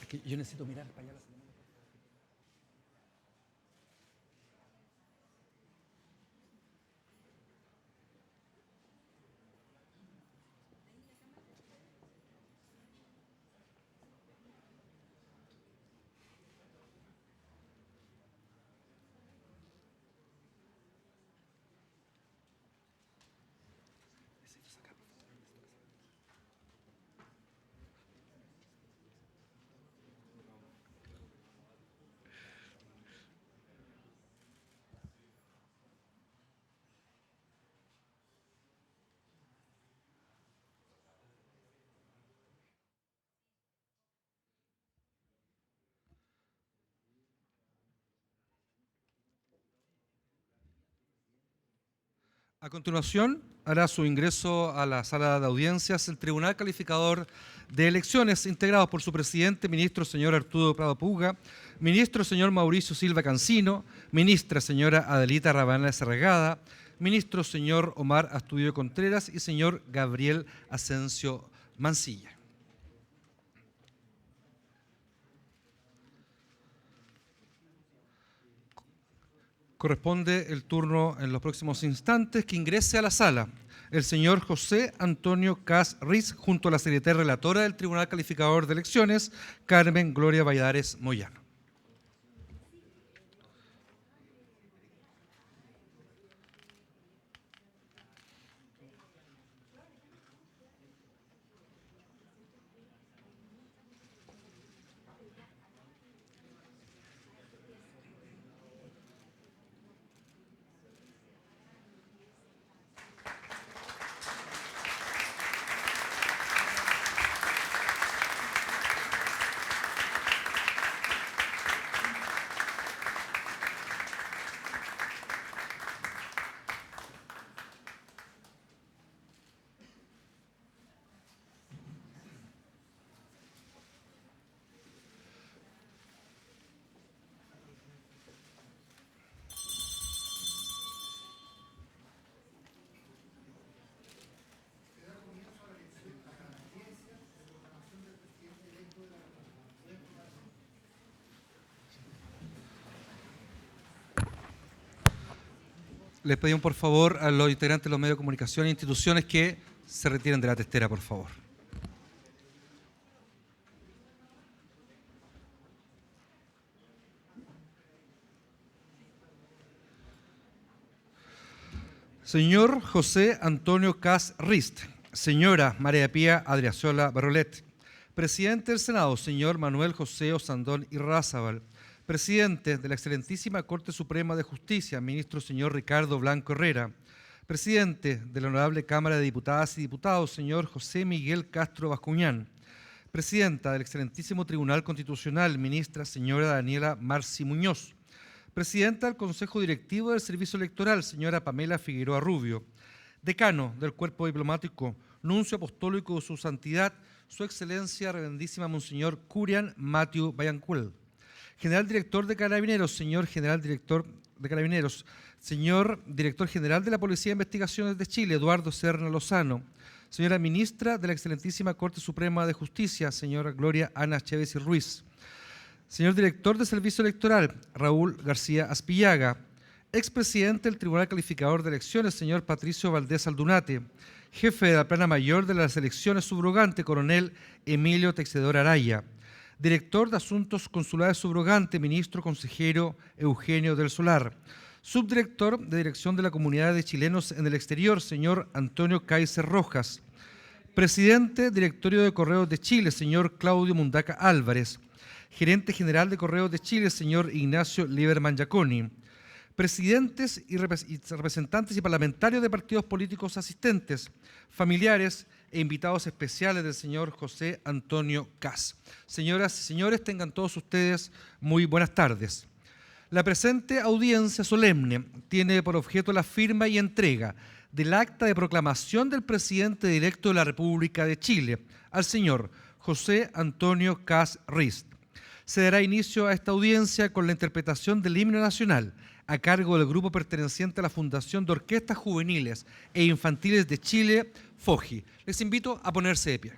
que yo necesito mirar para allá. A continuación, hará su ingreso a la sala de audiencias el Tribunal Calificador de Elecciones, integrado por su presidente, ministro señor Arturo Prado Puga, ministro señor Mauricio Silva Cancino, ministra señora Adelita Rabanal Serregada, ministro señor Omar Astudillo Contreras y señor Gabriel Asensio Mancilla. Corresponde el turno en los próximos instantes que ingrese a la sala el señor José Antonio Cas Riz junto a la secretaria relatora del Tribunal Calificador de Elecciones, Carmen Gloria Valladares Moyano. Les pedimos por favor a los integrantes de los medios de comunicación e instituciones que se retiren de la testera, por favor. Señor José Antonio Cas Rist, señora María Pía Adriasola Barolet, presidente del Senado, señor Manuel José Osandón Irrázábal, presidente de la Excelentísima Corte Suprema de Justicia, ministro señor Ricardo Blanco Herrera, presidente de la Honorable Cámara de Diputadas y Diputados, señor José Miguel Castro Bascuñán, presidenta del Excelentísimo Tribunal Constitucional, ministra señora Daniela Marci Muñoz, presidenta del Consejo Directivo del Servicio Electoral, señora Pamela Figueroa Rubio, decano del Cuerpo Diplomático, nuncio apostólico de su santidad, su excelencia reverendísima Monseñor Curian Matthew Bayancuel, general director de Carabineros, señor general director de Carabineros, señor director general de la Policía de Investigaciones de Chile, Eduardo Serna Lozano, señora ministra de la Excelentísima Corte Suprema de Justicia, señora Gloria Ana Chévez y Ruiz, señor director de Servicio Electoral, Raúl García Aspillaga, expresidente del Tribunal Calificador de Elecciones, señor Patricio Valdés Aldunate, jefe de la Plana Mayor de las Elecciones subrogante, coronel Emilio Texedor Araya, director de Asuntos Consulares subrogante, ministro consejero Eugenio del Solar, subdirector de Dirección de la Comunidad de Chilenos en el Exterior, señor Antonio Kaiser Rojas, presidente Directorio de Correos de Chile, señor Claudio Mundaca Álvarez, gerente general de Correos de Chile, señor Ignacio Lieberman Giaconi, presidentes y representantes y parlamentarios de partidos políticos asistentes, familiares e invitados especiales del señor José Antonio Cas. Señoras y señores, tengan todos ustedes muy buenas tardes. La presente audiencia solemne tiene por objeto la firma y entrega del acta de proclamación del presidente electo de la República de Chile, al señor José Antonio Cas Rist. Se dará inicio a esta audiencia con la interpretación del himno nacional a cargo del grupo perteneciente a la Fundación de Orquestas Juveniles e Infantiles de Chile, FOJI. Les invito a ponerse de pie.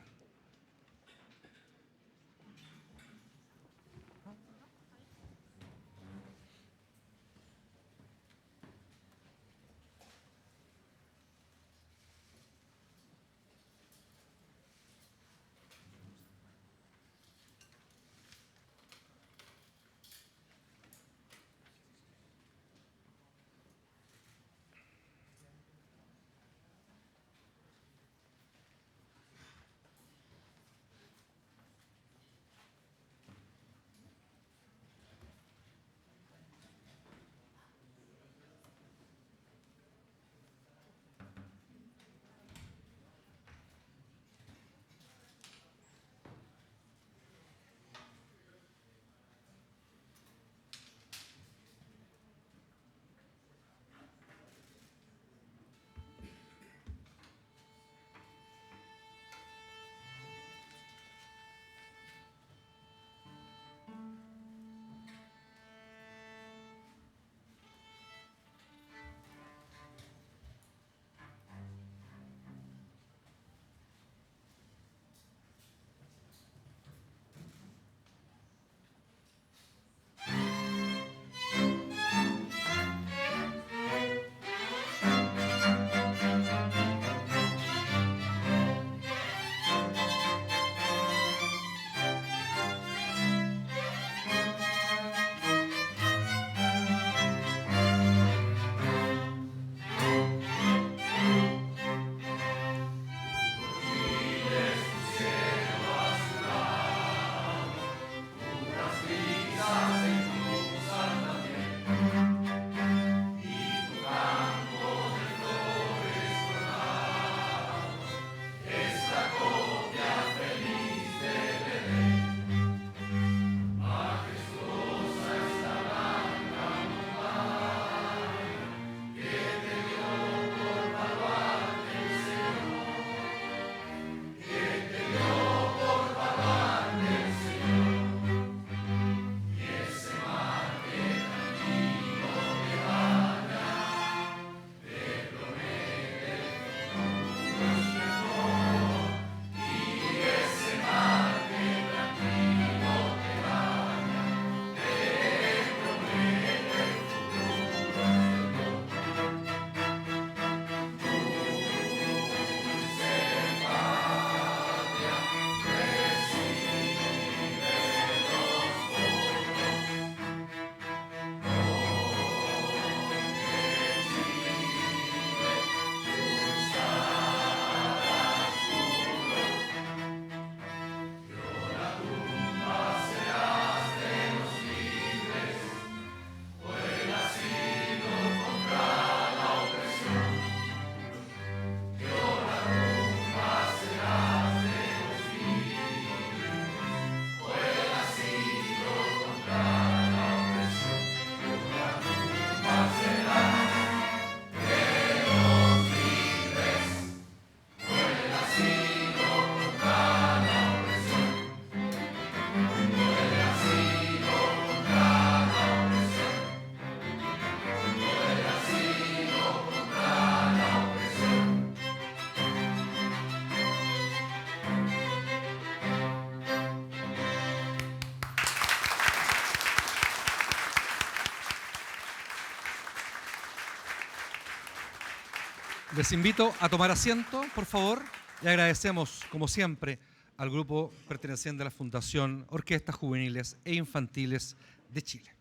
Les invito a tomar asiento, por favor, y agradecemos, como siempre, al grupo perteneciente a la Fundación Orquestas Juveniles e Infantiles de Chile.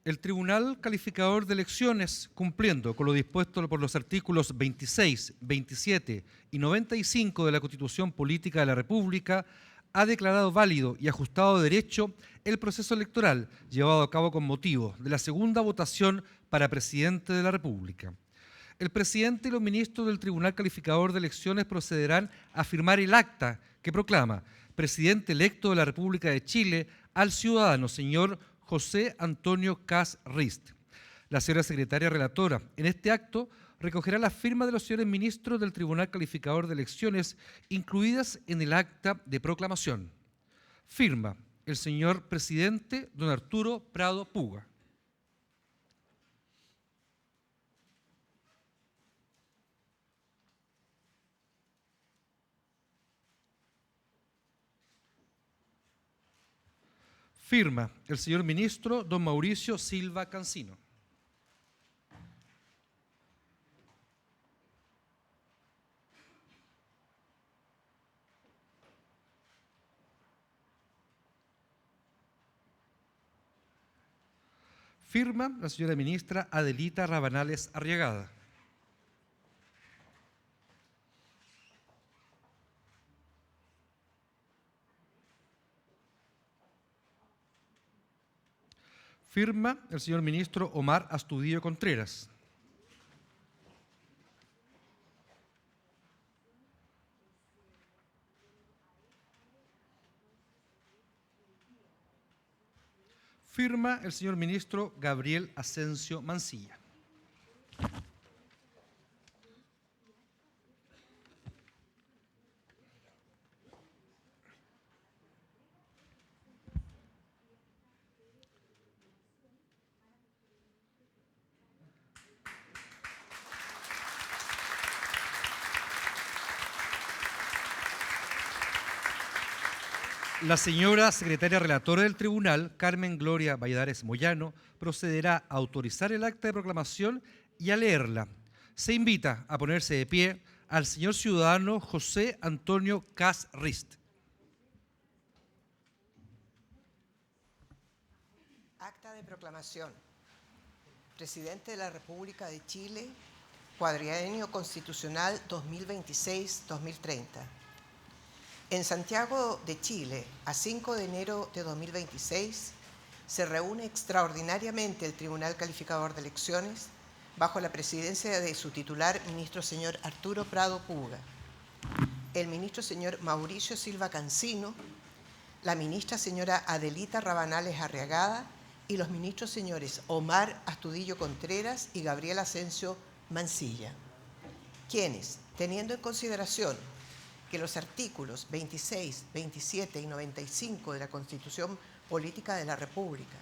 El Tribunal Calificador de Elecciones, cumpliendo con lo dispuesto por los artículos 26, 27 y 95 de la Constitución Política de la República, ha declarado válido y ajustado de derecho el proceso electoral llevado a cabo con motivo de la segunda votación para presidente de la República. El presidente y los ministros del Tribunal Calificador de Elecciones procederán a firmar el acta que proclama presidente electo de la República de Chile al ciudadano señor José Antonio Kast Rist. La señora secretaria relatora en este acto recogerá las firmas de los señores ministros del Tribunal Calificador de Elecciones incluidas en el acta de proclamación. Firma el señor presidente don Arturo Prado Puga. Firma el señor ministro don Mauricio Silva Cancino. Firma la señora ministra Adelita Rabanales Arriagada. Firma el señor ministro Omar Astudillo Contreras. Firma el señor ministro Gabriel Asensio Mancilla. La señora secretaria relatora del tribunal, Carmen Gloria Valladares Moyano, procederá a autorizar el acta de proclamación y a leerla. Se invita a ponerse de pie al señor ciudadano José Antonio Kast Rist. Acta de proclamación. Presidente de la República de Chile, Cuatrienio Constitucional 2026-2030. En Santiago de Chile, a 5 de enero de 2026, se reúne extraordinariamente el Tribunal Calificador de Elecciones bajo la presidencia de su titular, ministro señor Arturo Prado Puga, el ministro señor Mauricio Silva Cancino, la ministra señora Adelita Rabanales Arriagada y los ministros señores Omar Astudillo Contreras y Gabriel Asensio Mancilla, quienes, teniendo en consideración que los artículos 26, 27 y 95 de la Constitución Política de la República,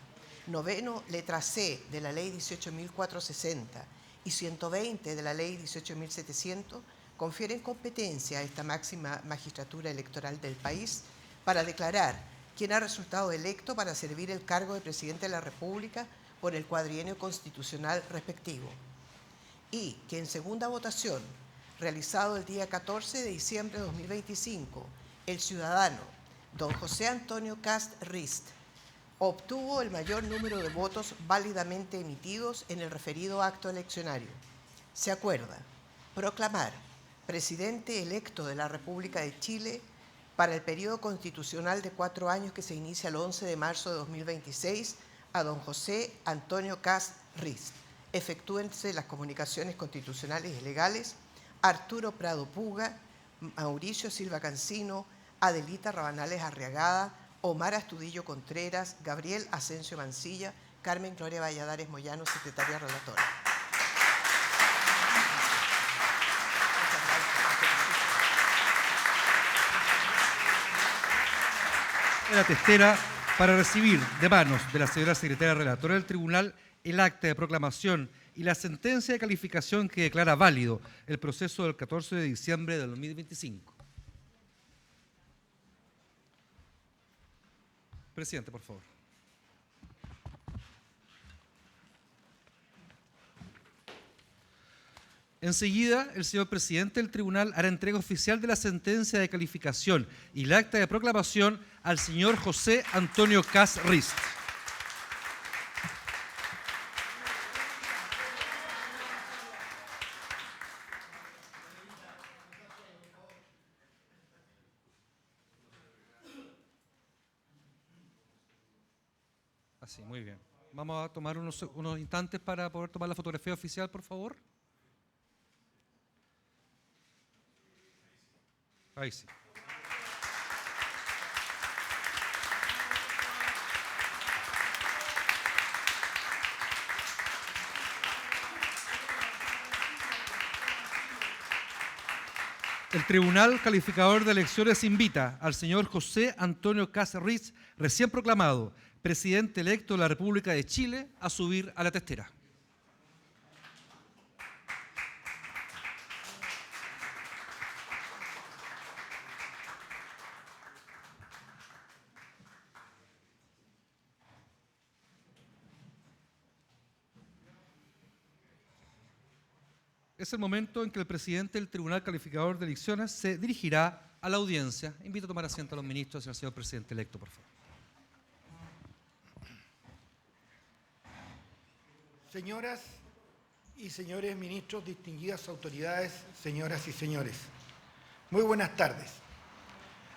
noveno letra C de la Ley 18.460 y 120 de la Ley 18.700, confieren competencia a esta máxima magistratura electoral del país para declarar quién ha resultado electo para servir el cargo de Presidente de la República por el cuadrienio constitucional respectivo. Y que en segunda votación, realizado el día 14 de diciembre de 2025, el ciudadano don José Antonio Kast Rist obtuvo el mayor número de votos válidamente emitidos en el referido acto eleccionario. Se acuerda proclamar presidente electo de la República de Chile para el periodo constitucional de 4 años que se inicia el 11 de marzo de 2026 a don José Antonio Kast Rist. Efectúense las comunicaciones constitucionales y legales Arturo Prado Puga, Mauricio Silva Cancino, Adelita Rabanales Arriagada, Omar Astudillo Contreras, Gabriel Asensio Mancilla, Carmen Gloria Valladares Moyano, secretaria relatora. La testera para recibir de manos de la señora secretaria relatora del tribunal el acta de proclamación y la sentencia de calificación que declara válido el proceso del 14 de diciembre de 2025. Presidente, por favor. Enseguida, el señor presidente del tribunal hará entrega oficial de la sentencia de calificación y el acta de proclamación al señor José Antonio Kast Rist. Así, muy bien. Vamos a tomar unos instantes para poder tomar la fotografía oficial, por favor. Ahí sí. El Tribunal Calificador de Elecciones invita al señor José Antonio Kast Rist, recién proclamado presidente electo de la República de Chile, a subir a la testera. Es el momento en que el presidente del Tribunal Calificador de Elecciones se dirigirá a la audiencia. Invito a tomar asiento a los ministros y al señor presidente electo, por favor. Señoras y señores ministros, distinguidas autoridades, señoras y señores, muy buenas tardes.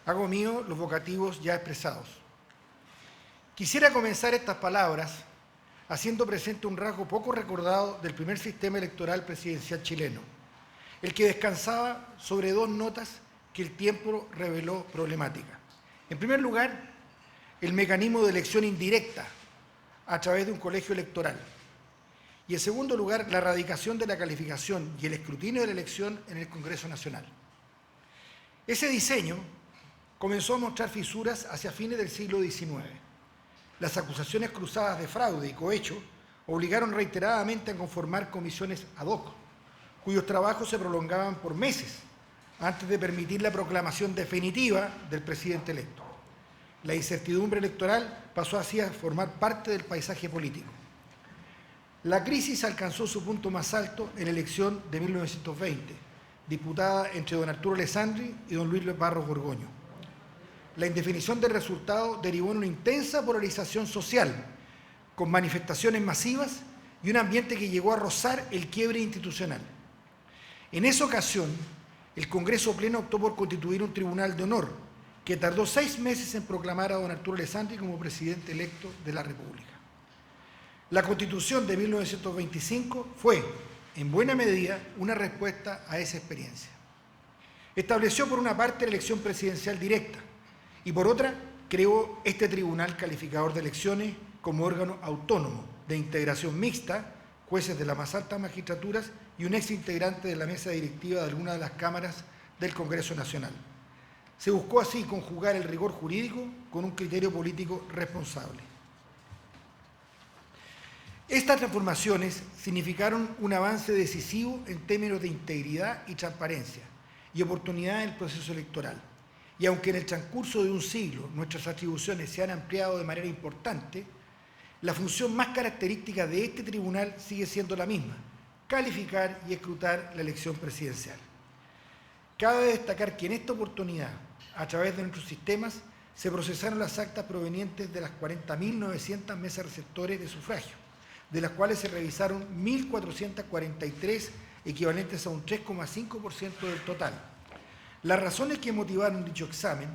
Hago mío los vocativos ya expresados. Quisiera comenzar estas palabras haciendo presente un rasgo poco recordado del primer sistema electoral presidencial chileno, el que descansaba sobre dos notas que el tiempo reveló problemática. En primer lugar, el mecanismo de elección indirecta a través de un colegio electoral. Y en segundo lugar, la erradicación de la calificación y el escrutinio de la elección en el Congreso Nacional. Ese diseño comenzó a mostrar fisuras hacia fines del siglo XIX. Las acusaciones cruzadas de fraude y cohecho obligaron reiteradamente a conformar comisiones ad hoc, cuyos trabajos se prolongaban por meses antes de permitir la proclamación definitiva del presidente electo. La incertidumbre electoral pasó así a formar parte del paisaje político. La crisis alcanzó su punto más alto en la elección de 1920, disputada entre don Arturo Alessandri y don Luis Barros Borgoño. La indefinición del resultado derivó en una intensa polarización social, con manifestaciones masivas y un ambiente que llegó a rozar el quiebre institucional. En esa ocasión, el Congreso Pleno optó por constituir un tribunal de honor, que tardó 6 meses en proclamar a don Arturo Alessandri como presidente electo de la República. La Constitución de 1925 fue, en buena medida, una respuesta a esa experiencia. Estableció por una parte la elección presidencial directa y por otra creó este Tribunal Calificador de Elecciones como órgano autónomo de integración mixta, jueces de las más altas magistraturas y un ex integrante de la mesa directiva de alguna de las cámaras del Congreso Nacional. Se buscó así conjugar el rigor jurídico con un criterio político responsable. Estas transformaciones significaron un avance decisivo en términos de integridad y transparencia y oportunidad en el proceso electoral. Y aunque en el transcurso de un siglo nuestras atribuciones se han ampliado de manera importante, la función más característica de este tribunal sigue siendo la misma: calificar y escrutar la elección presidencial. Cabe destacar que en esta oportunidad, a través de nuestros sistemas, se procesaron las actas provenientes de las 40.900 mesas receptores de sufragio, de las cuales se revisaron 1.443, equivalentes a un 3,5% del total. Las razones que motivaron dicho examen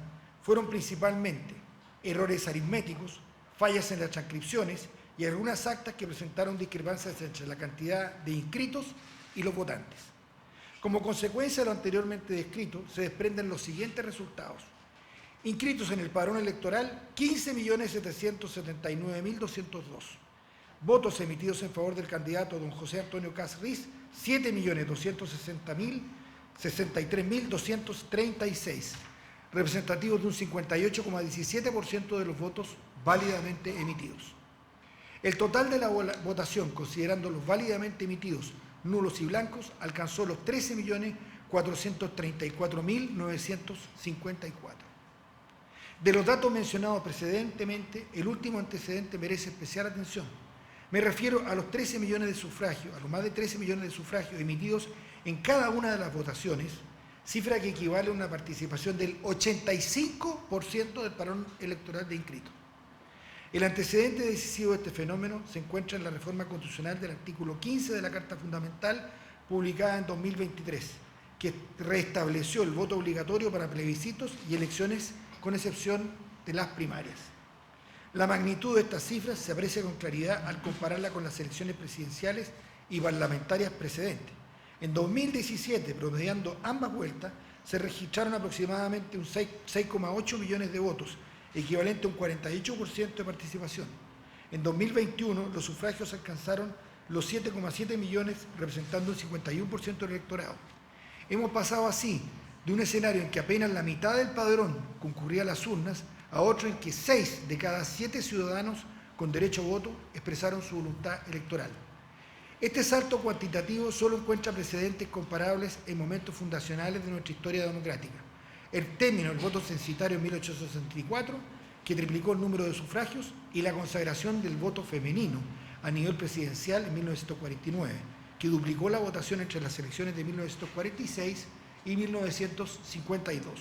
fueron principalmente errores aritméticos, fallas en las transcripciones y algunas actas que presentaron discrepancias entre la cantidad de inscritos y los votantes. Como consecuencia de lo anteriormente descrito, se desprenden los siguientes resultados. Inscritos en el padrón electoral, 15.779.202. Votos emitidos en favor del candidato don José Antonio Kast Rist, 7.263.236, representativos de un 58,17% de los votos válidamente emitidos. El total de la votación, considerando los válidamente emitidos, nulos y blancos, alcanzó los 13.434.954. De los datos mencionados precedentemente, el último antecedente merece especial atención. Me refiero a los 13 millones de sufragios, a los más de 13 millones de sufragios emitidos en cada una de las votaciones, cifra que equivale a una participación del 85% del padrón electoral de inscritos. El antecedente decisivo de este fenómeno se encuentra en la reforma constitucional del artículo 15 de la Carta Fundamental, publicada en 2023, que restableció el voto obligatorio para plebiscitos y elecciones con excepción de las primarias. La magnitud de estas cifras se aprecia con claridad al compararla con las elecciones presidenciales y parlamentarias precedentes. En 2017, promediando ambas vueltas, se registraron aproximadamente un 6,8 millones de votos, equivalente a un 48% de participación. En 2021, los sufragios alcanzaron los 7,7 millones, representando un 51% del electorado. Hemos pasado así de un escenario en que apenas la mitad del padrón concurría a las urnas a otro en que 6 de cada 7 ciudadanos con derecho a voto expresaron su voluntad electoral. Este salto cuantitativo solo encuentra precedentes comparables en momentos fundacionales de nuestra historia democrática. El término del voto censitario en 1864, que triplicó el número de sufragios, y la consagración del voto femenino a nivel presidencial en 1949, que duplicó la votación entre las elecciones de 1946 y 1952.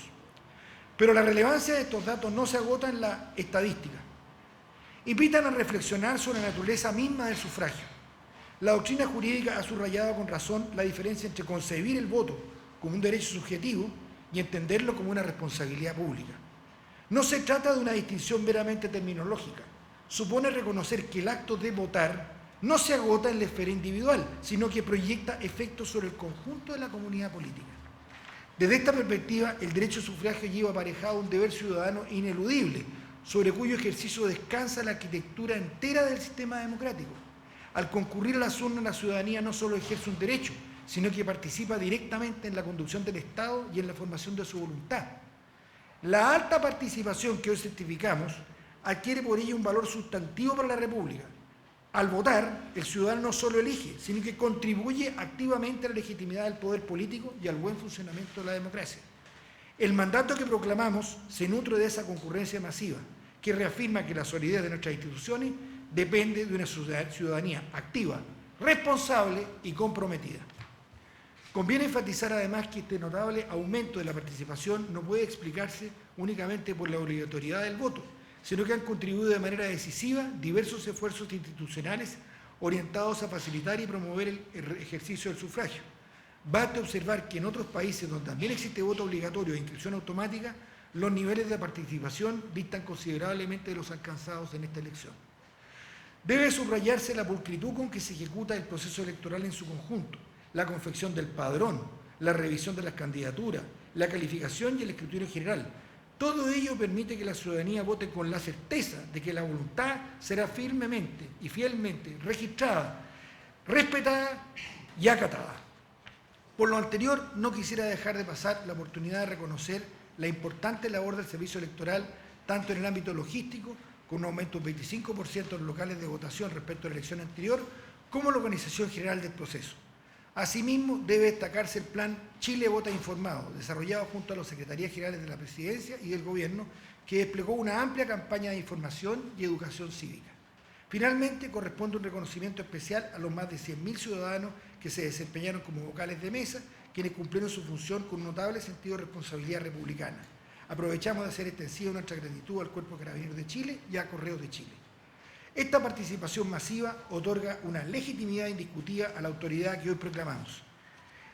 Pero la relevancia de estos datos no se agota en la estadística. Invitan a reflexionar sobre la naturaleza misma del sufragio. La doctrina jurídica ha subrayado con razón la diferencia entre concebir el voto como un derecho subjetivo y entenderlo como una responsabilidad pública. No se trata de una distinción meramente terminológica. Supone reconocer que el acto de votar no se agota en la esfera individual, sino que proyecta efectos sobre el conjunto de la comunidad política. Desde esta perspectiva, el derecho al sufragio lleva aparejado un deber ciudadano ineludible, sobre cuyo ejercicio descansa la arquitectura entera del sistema democrático. Al concurrir a las urnas, la ciudadanía no solo ejerce un derecho, sino que participa directamente en la conducción del Estado y en la formación de su voluntad. La alta participación que hoy certificamos adquiere por ello un valor sustantivo para la República. Al votar, el ciudadano no solo elige, sino que contribuye activamente a la legitimidad del poder político y al buen funcionamiento de la democracia. El mandato que proclamamos se nutre de esa concurrencia masiva, que reafirma que la solidez de nuestras instituciones depende de una ciudadanía activa, responsable y comprometida. Conviene enfatizar además que este notable aumento de la participación no puede explicarse únicamente por la obligatoriedad del voto, sino que han contribuido de manera decisiva diversos esfuerzos institucionales orientados a facilitar y promover el ejercicio del sufragio. Basta observar que en otros países donde también existe voto obligatorio e inscripción automática, los niveles de participación distan considerablemente de los alcanzados en esta elección. Debe subrayarse la pulcritud con que se ejecuta el proceso electoral en su conjunto, la confección del padrón, la revisión de las candidaturas, la calificación y el escrutinio general. Todo ello permite que la ciudadanía vote con la certeza de que la voluntad será firmemente y fielmente registrada, respetada y acatada. Por lo anterior, no quisiera dejar de pasar la oportunidad de reconocer la importante labor del servicio electoral, tanto en el ámbito logístico, con un aumento del 25% de los locales de votación respecto a la elección anterior, como la organización general del proceso. Asimismo, debe destacarse el plan Chile Vota Informado, desarrollado junto a las Secretarías Generales de la Presidencia y del Gobierno, que desplegó una amplia campaña de información y educación cívica. Finalmente, corresponde un reconocimiento especial a los más de 100.000 ciudadanos que se desempeñaron como vocales de mesa, quienes cumplieron su función con un notable sentido de responsabilidad republicana. Aprovechamos de hacer extensiva nuestra gratitud al Cuerpo de Carabineros de Chile y a Correos de Chile. Esta participación masiva otorga una legitimidad indiscutida a la autoridad que hoy proclamamos.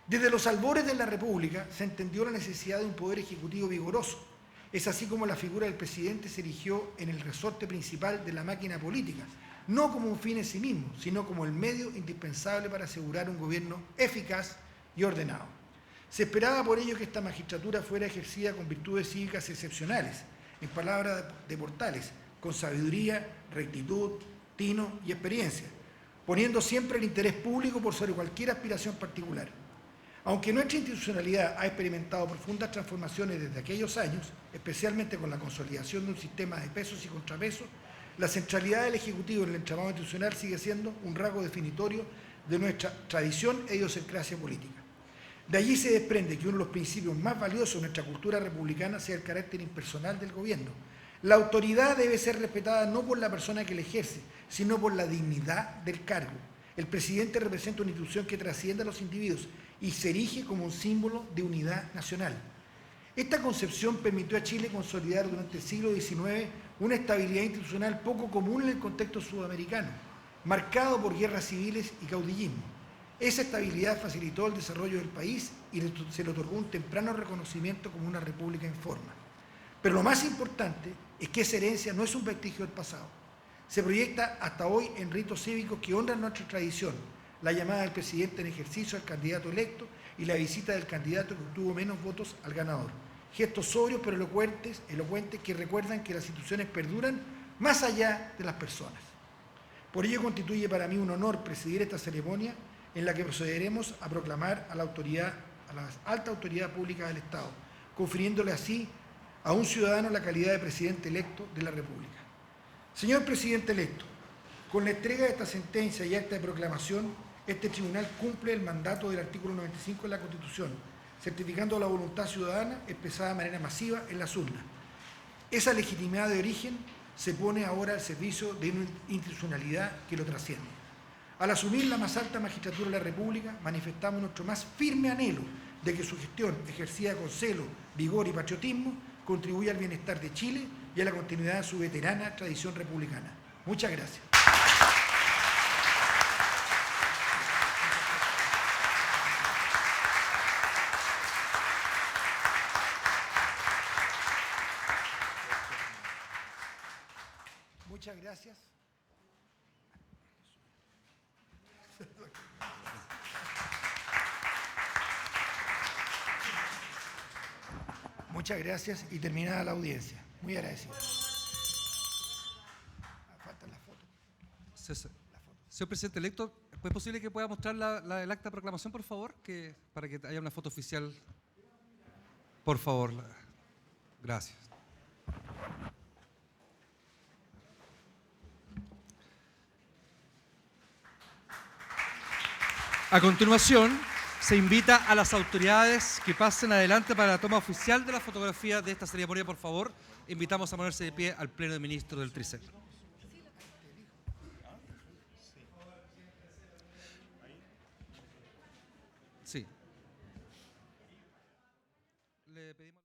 Desde los albores de la República se entendió la necesidad de un poder ejecutivo vigoroso. Es así como la figura del presidente se erigió en el resorte principal de la máquina política, no como un fin en sí mismo, sino como el medio indispensable para asegurar un gobierno eficaz y ordenado. Se esperaba por ello que esta magistratura fuera ejercida con virtudes cívicas excepcionales, en palabras de Portales, con sabiduría, rectitud, tino y experiencia, poniendo siempre el interés público por sobre cualquier aspiración particular. Aunque nuestra institucionalidad ha experimentado profundas transformaciones desde aquellos años, especialmente con la consolidación de un sistema de pesos y contrapesos, la centralidad del Ejecutivo en el entramado institucional sigue siendo un rasgo definitorio de nuestra tradición e idiosincrasia política. De allí se desprende que uno de los principios más valiosos de nuestra cultura republicana sea el carácter impersonal del gobierno. La autoridad debe ser respetada no por la persona que la ejerce, sino por la dignidad del cargo. El presidente representa una institución que trasciende a los individuos y se erige como un símbolo de unidad nacional. Esta concepción permitió a Chile consolidar durante el siglo XIX una estabilidad institucional poco común en el contexto sudamericano, marcado por guerras civiles y caudillismo. Esa estabilidad facilitó el desarrollo del país y se le otorgó un temprano reconocimiento como una república en forma. Pero lo más importante es que esa herencia no es un vestigio del pasado. Se proyecta hasta hoy en ritos cívicos que honran nuestra tradición, la llamada del presidente en ejercicio al candidato electo y la visita del candidato que obtuvo menos votos al ganador. Gestos sobrios pero elocuentes que recuerdan que las instituciones perduran más allá de las personas. Por ello constituye para mí un honor presidir esta ceremonia en la que procederemos a proclamar a la alta autoridad pública del Estado, confiriéndole así a un ciudadano la calidad de presidente electo de la República. Señor presidente electo, con la entrega de esta sentencia y acta de proclamación, este tribunal cumple el mandato del artículo 95 de la Constitución, certificando la voluntad ciudadana expresada de manera masiva en las urnas. Esa legitimidad de origen se pone ahora al servicio de una institucionalidad que lo trasciende. Al asumir la más alta magistratura de la República, manifestamos nuestro más firme anhelo de que su gestión, ejercida con celo, vigor y patriotismo, contribuya al bienestar de Chile y a la continuidad de su veterana tradición republicana. Muchas gracias. Muchas gracias. Muchas gracias y terminada la audiencia. Muy agradecido. Faltan las fotos. Señor presidente electo, ¿es posible que pueda mostrar el acta de proclamación, por favor? Para que haya una foto oficial. Por favor. Gracias. A continuación, se invita a las autoridades que pasen adelante para la toma oficial de la fotografía de esta ceremonia, por favor. Invitamos a ponerse de pie al Pleno de Ministros del Tricel. Sí. Le pedimos